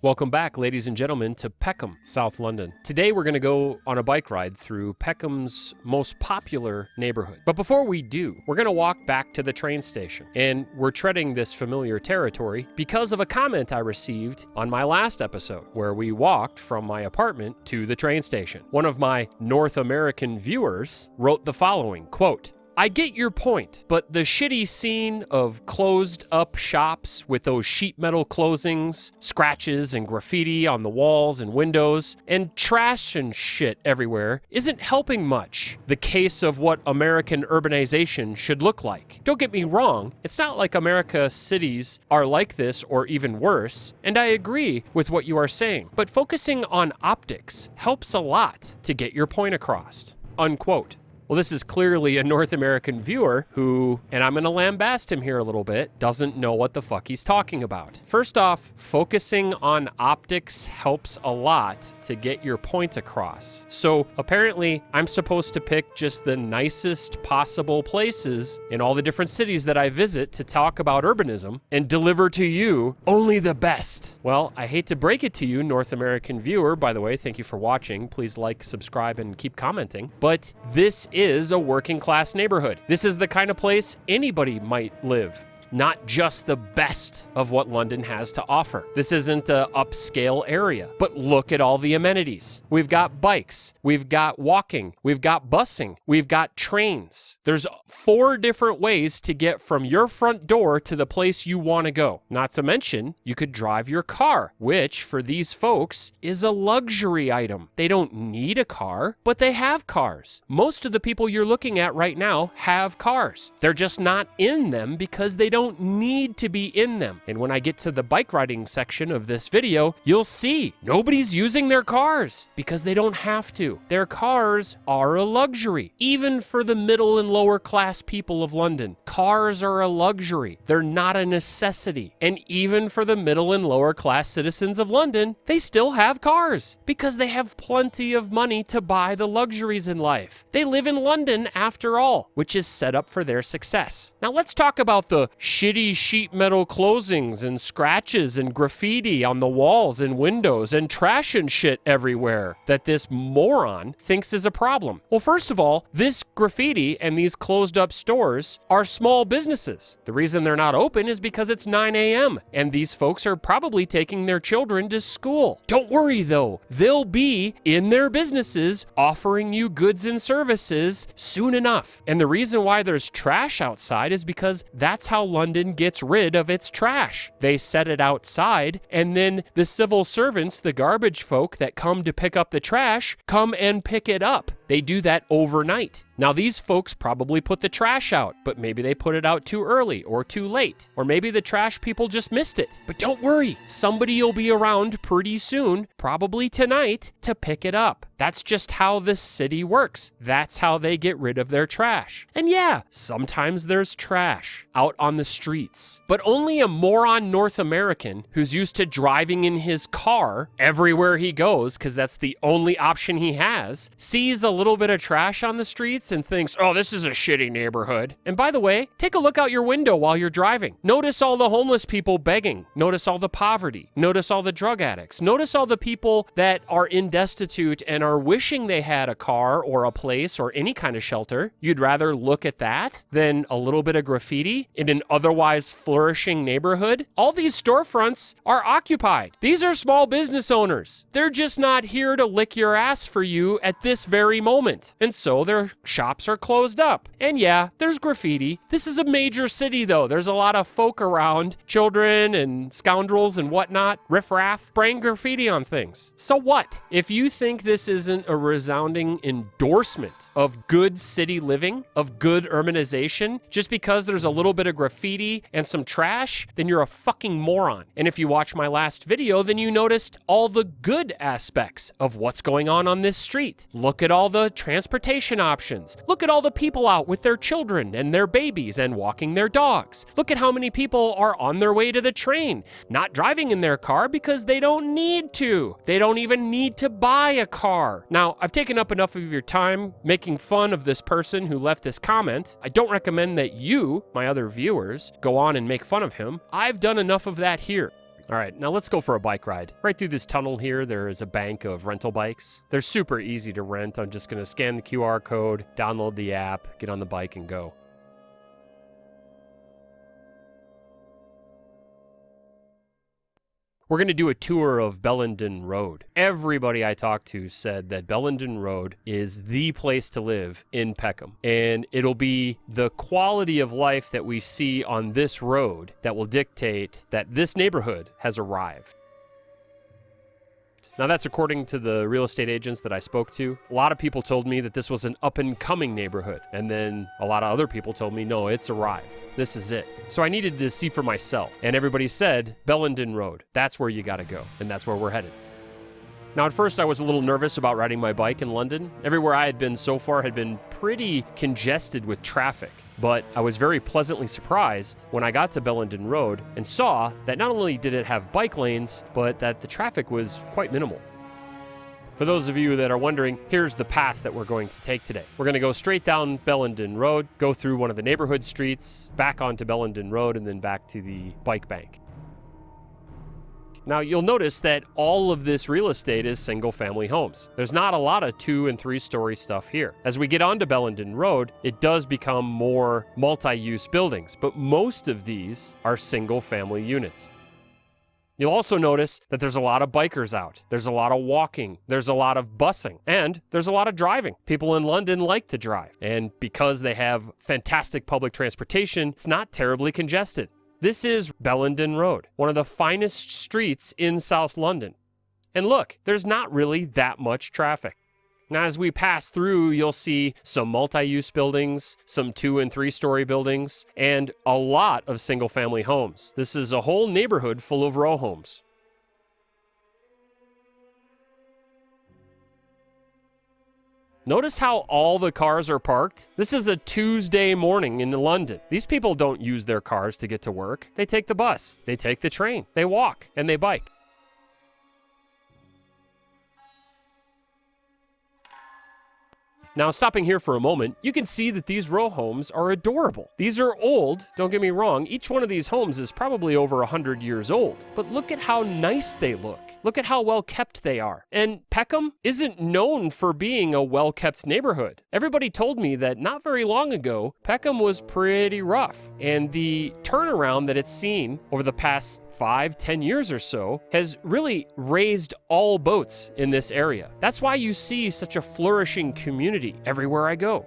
Welcome back, ladies and gentlemen, to Peckham, South London. Today we're going to go on a bike ride through Peckham's most popular neighborhood. But before we do, we're going to walk back to the train station. And we're treading this familiar territory because of a comment I received on my last episode, where we walked from my apartment to the train station. One of my North American viewers wrote the following, quote, "I get your point, but the shitty scene of closed up shops with those sheet metal closings, scratches and graffiti on the walls and windows, and trash and shit everywhere isn't helping much the case of what American urbanization should look like. Don't get me wrong, it's not like America's cities are like this or even worse, and I agree with what you are saying, but focusing on optics helps a lot to get your point across." Unquote. Well, this is clearly a North American viewer who, and I'm going to lambast him here a little bit, doesn't know what the fuck he's talking about. First off, focusing on optics helps a lot to get your point across. So apparently, I'm supposed to pick just the nicest possible places in all the different cities that I visit to talk about urbanism and deliver to you only the best. Well, I hate to break it to you, North American viewer. By the way, thank you for watching. Please like, subscribe, and keep commenting. But this is a working class neighborhood. This is the kind of place anybody might live. Not just the best of what London has to offer. This isn't an upscale area, but look at all the amenities. We've got bikes, we've got walking, we've got busing, we've got trains. There's 4 different ways to get from your front door to the place you want to go. Not to mention, you could drive your car, which for these folks is a luxury item. They don't need a car, but they have cars. Most of the people you're looking at right now have cars. They're just not in them because they don't need to be in them. And when I get to the bike riding section of this video, you'll see nobody's using their cars because they don't have to. Their cars are a luxury. Even for the middle and lower class people of London, cars are a luxury. They're not a necessity. And even for the middle and lower class citizens of London, they still have cars because they have plenty of money to buy the luxuries in life. They live in London after all, which is set up for their success. Now let's talk about the shitty sheet metal closings and scratches and graffiti on the walls and windows and trash and shit everywhere that this moron thinks is a problem. Well, first of all, this graffiti and these closed up stores are small businesses. The reason they're not open is because it's 9 a.m. and these folks are probably taking their children to school. Don't worry though, they'll be in their businesses offering you goods and services soon enough. And the reason why there's trash outside is because that's how London gets rid of its trash. They set it outside, and then the civil servants, the garbage folk that come to pick up the trash, come and pick it up. They do that overnight. Now, these folks probably put the trash out, but maybe they put it out too early or too late, or maybe the trash people just missed it. But don't worry, somebody will be around pretty soon, probably tonight, to pick it up. That's just how this city works. That's how they get rid of their trash. And yeah, sometimes there's trash out on the streets, but only a moron North American who's used to driving in his car everywhere he goes, because that's the only option he has, sees a little bit of trash on the streets and thinks, oh, this is a shitty neighborhood. And by the way, take a look out your window while you're driving. Notice all the homeless people begging. Notice all the poverty. Notice all the drug addicts. Notice all the people that are in destitute and are wishing they had a car or a place or any kind of shelter. You'd rather look at that than a little bit of graffiti in an otherwise flourishing neighborhood. All these storefronts are occupied. These are small business owners. They're just not here to lick your ass for you at this very moment. And so their shops are closed up. And yeah, there's graffiti. This is a major city though. There's a lot of folk around, children and scoundrels and whatnot, riffraff, spraying graffiti on things. So what? If you think this isn't a resounding endorsement of good city living, of good urbanization, just because there's a little bit of graffiti and some trash, then you're a fucking moron. And if you watch my last video, then you noticed all the good aspects of what's going on this street. Look at all the transportation options. Look at all the people out with their children and their babies and walking their dogs. Look at how many people are on their way to the train, not driving in their car because they don't need to. They don't even need to buy a car. Now, I've taken up enough of your time making fun of this person who left this comment. I don't recommend that you, my other viewers, go on and make fun of him. I've done enough of that here. All right, now let's go for a bike ride. Right through this tunnel here, there is a bank of rental bikes. They're super easy to rent. I'm just going to scan the QR code, download the app, get on the bike, and go. We're going to do a tour of Bellenden Road. Everybody I talked to said that Bellenden Road is the place to live in Peckham. And it'll be the quality of life that we see on this road that will dictate that this neighborhood has arrived. Now that's according to the real estate agents that I spoke to. A lot of people told me that this was an up-and-coming neighborhood. And then a lot of other people told me, no, it's arrived. This is it. So I needed to see for myself. And everybody said, Bellenden Road, that's where you gotta go. And that's where we're headed. Now at first I was a little nervous about riding my bike in London. Everywhere I had been so far had been pretty congested with traffic. But I was very pleasantly surprised when I got to Bellenden Road and saw that not only did it have bike lanes, but that the traffic was quite minimal. For those of you that are wondering, here's the path that we're going to take today. We're going to go straight down Bellenden Road, go through one of the neighborhood streets, back onto Bellenden Road, and then back to the bike bank. Now, you'll notice that all of this real estate is single-family homes. There's not a lot of 2- and 3-story stuff here. As we get onto Bellenden Road, it does become more multi-use buildings, but most of these are single-family units. You'll also notice that there's a lot of bikers out. There's a lot of walking. There's a lot of busing. And there's a lot of driving. People in London like to drive. And because they have fantastic public transportation, it's not terribly congested. This is Bellenden Road, one of the finest streets in South London. And look, there's not really that much traffic. Now, as we pass through, you'll see some multi-use buildings, some 2- and 3-story buildings, and a lot of single-family homes. This is a whole neighborhood full of row homes. Notice how all the cars are parked? This is a Tuesday morning in London. These people don't use their cars to get to work. They take the bus, they take the train, they walk, and they bike. Now, stopping here for a moment, you can see that these row homes are adorable. These are old, don't get me wrong. Each one of these homes is probably over 100 years old. But look at how nice they look. Look at how well kept they are. And Peckham isn't known for being a well-kept neighborhood. Everybody told me that not very long ago, Peckham was pretty rough. And the turnaround that it's seen over the past 5-10 years or so has really raised all boats in this area. That's why you see such a flourishing community everywhere I go.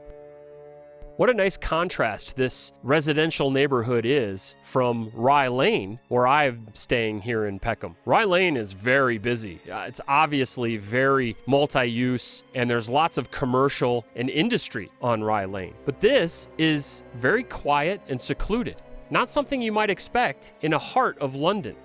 What a nice contrast this residential neighborhood is from Rye Lane, where I'm staying here in Peckham. Rye Lane is very busy. It's obviously very multi-use, and there's lots of commercial and industry on Rye Lane. But this is very quiet and secluded. Not something you might expect in a heart of London.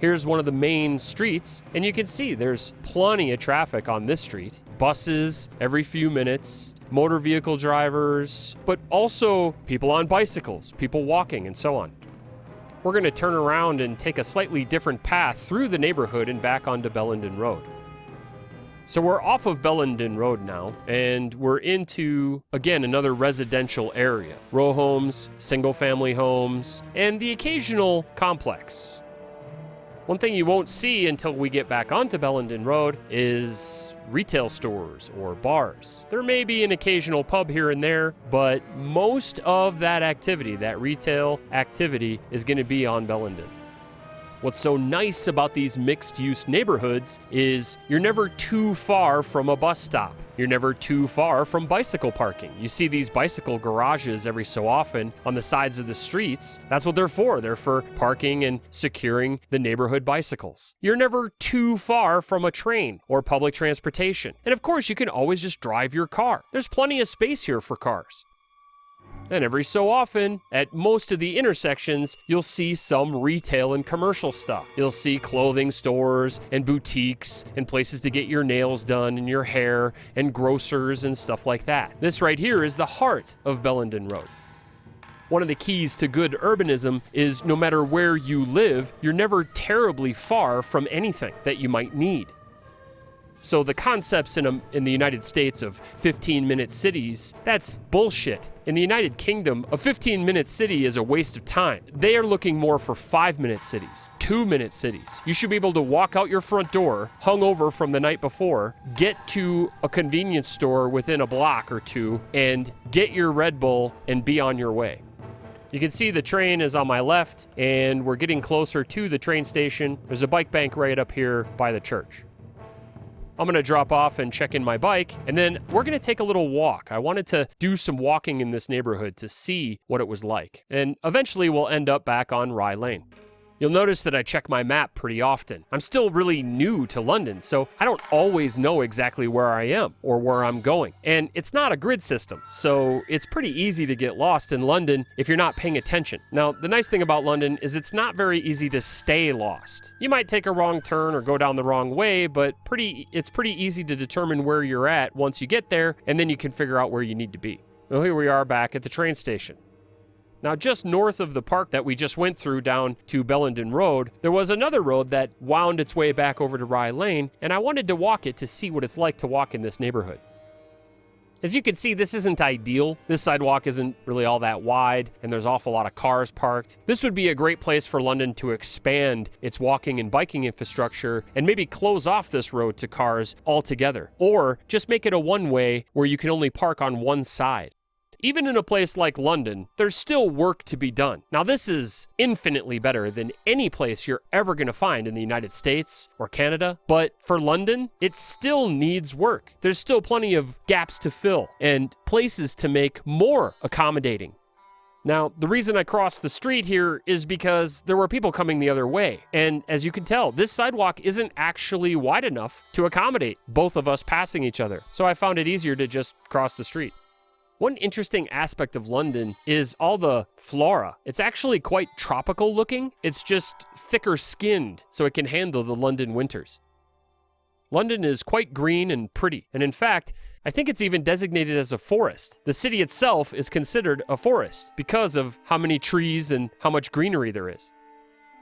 Here's one of the main streets, and you can see there's plenty of traffic on this street. Buses every few minutes, motor vehicle drivers, but also people on bicycles, people walking, and so on. We're going to turn around and take a slightly different path through the neighborhood and back onto Bellenden Road. So we're off of Bellenden Road now, and we're into, again, another residential area. Row homes, single-family homes, and the occasional complex. One thing you won't see until we get back onto Bellenden Road is retail stores or bars. There may be an occasional pub here and there, but most of that activity, that retail activity, is going to be on Bellenden. What's so nice about these mixed-use neighborhoods is you're never too far from a bus stop. You're never too far from bicycle parking. You see these bicycle garages every so often on the sides of the streets. That's what they're for. They're for parking and securing the neighborhood bicycles. You're never too far from a train or public transportation. And of course, you can always just drive your car. There's plenty of space here for cars. And every so often, at most of the intersections, you'll see some retail and commercial stuff. You'll see clothing stores and boutiques and places to get your nails done and your hair and grocers and stuff like that. This right here is the heart of Bellenden Road. One of the keys to good urbanism is no matter where you live, you're never terribly far from anything that you might need. So the concepts in the United States of 15-minute cities, that's bullshit. In the United Kingdom, a 15-minute city is a waste of time. They are looking more for 5-minute cities, 2-minute cities. You should be able to walk out your front door, hungover from the night before, get to a convenience store within a block or two, and get your Red Bull and be on your way. You can see the train is on my left, and we're getting closer to the train station. There's a bike bank right up here by the church. I'm going to drop off and check in my bike, and then we're going to take a little walk. I wanted to do some walking in this neighborhood to see what it was like, and eventually we'll end up back on Rye Lane. You'll notice that I check my map pretty often. I'm still really new to London, so I don't always know exactly where I am or where I'm going. And it's not a grid system, so it's pretty easy to get lost in London if you're not paying attention. Now, the nice thing about London is it's not very easy to stay lost. You might take a wrong turn or go down the wrong way, but it's pretty easy to determine where you're at once you get there, and then you can figure out where you need to be. Well, here we are back at the train station. Now, just north of the park that we just went through down to Bellenden Road, there was another road that wound its way back over to Rye Lane, and I wanted to walk it to see what it's like to walk in this neighborhood. As you can see, this isn't ideal. This sidewalk isn't really all that wide, and there's an awful lot of cars parked. This would be a great place for London to expand its walking and biking infrastructure and maybe close off this road to cars altogether, or just make it a one-way where you can only park on one side. Even in a place like London, there's still work to be done. Now, this is infinitely better than any place you're ever going to find in the United States or Canada, but for London, it still needs work. There's still plenty of gaps to fill and places to make more accommodating. Now, the reason I crossed the street here is because there were people coming the other way. And as you can tell, this sidewalk isn't actually wide enough to accommodate both of us passing each other. So I found it easier to just cross the street. One interesting aspect of London is all the flora. It's actually quite tropical looking. It's just thicker skinned, so it can handle the London winters. London is quite green and pretty, and in fact, I think it's even designated as a forest. The city itself is considered a forest because of how many trees and how much greenery there is.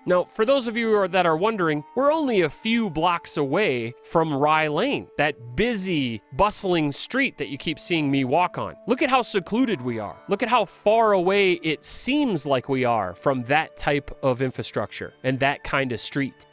Now, for those of you that are wondering, we're only a few blocks away from Rye Lane, that busy, bustling street that you keep seeing me walk on. Look at how secluded we are. Look at how far away it seems like we are from that type of infrastructure and that kind of street.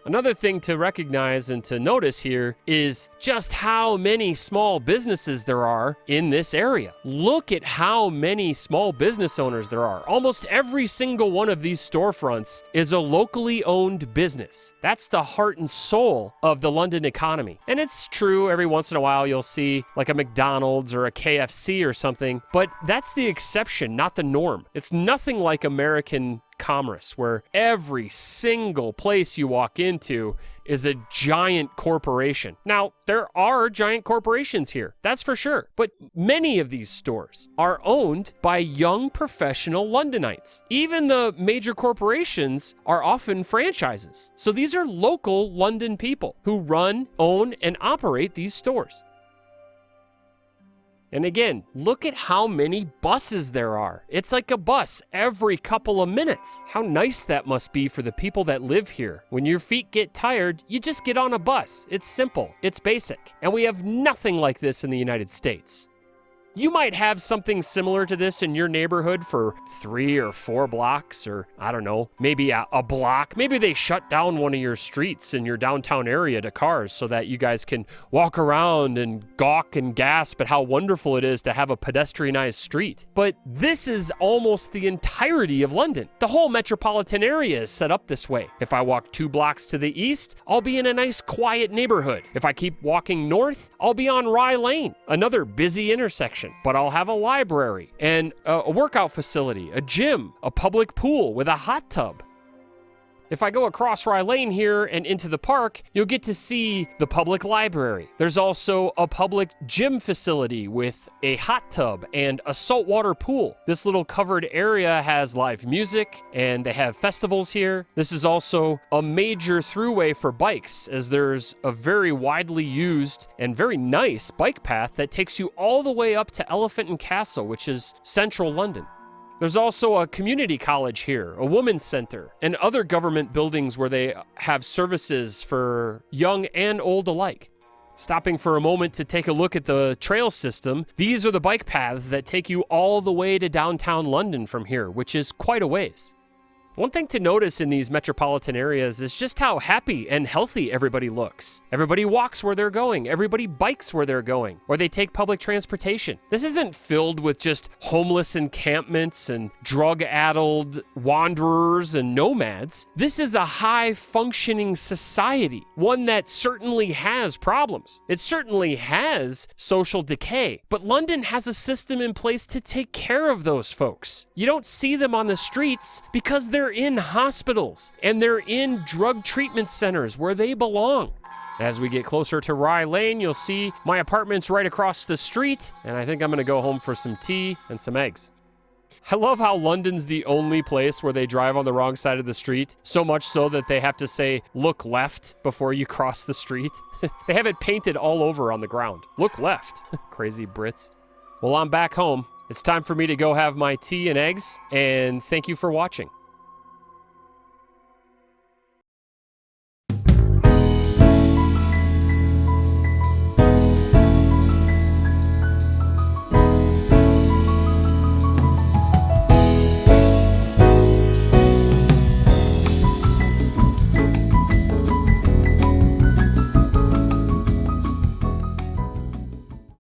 Another thing to recognize and to notice here is just how many small businesses there are in this area. Look at how many small business owners there are. Almost every single one of these storefronts is a locally owned business. That's the heart and soul of the London economy. And it's true, every once in a while you'll see like a McDonald's or a KFC or something, but that's the exception, not the norm. It's nothing like American commerce, where every single place you walk into is a giant corporation. Now, there are giant corporations here, that's for sure, but many of these stores are owned by young professional Londonites. Even the major corporations are often franchises. So these are local London people who run, own, and operate these stores. And again, look at how many buses there are. It's like a bus every couple of minutes. How nice that must be for the people that live here. When your feet get tired, you just get on a bus. It's simple, it's basic. And we have nothing like this in the United States. You might have something similar to this in your neighborhood for 3 or 4 blocks, or I don't know, maybe a block. Maybe they shut down one of your streets in your downtown area to cars so that you guys can walk around and gawk and gasp at how wonderful it is to have a pedestrianized street. But this is almost the entirety of London. The whole metropolitan area is set up this way. If I walk 2 blocks to the east, I'll be in a nice quiet neighborhood. If I keep walking north, I'll be on Rye Lane, another busy intersection. But I'll have a library and a workout facility, a gym, a public pool with a hot tub. If I go across Rye Lane here and into the park, you'll get to see the public library. There's also a public gym facility with a hot tub and a saltwater pool. This little covered area has live music and they have festivals here. This is also a major throughway for bikes, as there's a very widely used and very nice bike path that takes you all the way up to Elephant and Castle, which is central London. There's also a community college here, a women's center, and other government buildings where they have services for young and old alike. Stopping for a moment to take a look at the trail system, these are the bike paths that take you all the way to downtown London from here, which is quite a ways. One thing to notice in these metropolitan areas is just how happy and healthy everybody looks. Everybody walks where they're going. Everybody bikes where they're going, or they take public transportation. This isn't filled with just homeless encampments and drug-addled wanderers and nomads. This is a high-functioning society, one that certainly has problems. It certainly has social decay, but London has a system in place to take care of those folks. You don't see them on the streets because they're in hospitals and they're in drug treatment centers where they belong. As we get closer to Rye Lane, you'll see my apartment's right across the street, and I think I'm gonna go home for some tea and some eggs. I love how London's the only place where they drive on the wrong side of the street, so much so that they have to say, look left before you cross the street. They have it painted all over on the ground. Look left. Crazy Brits. Well, I'm back home. It's time for me to go have my tea and eggs, and thank you for watching.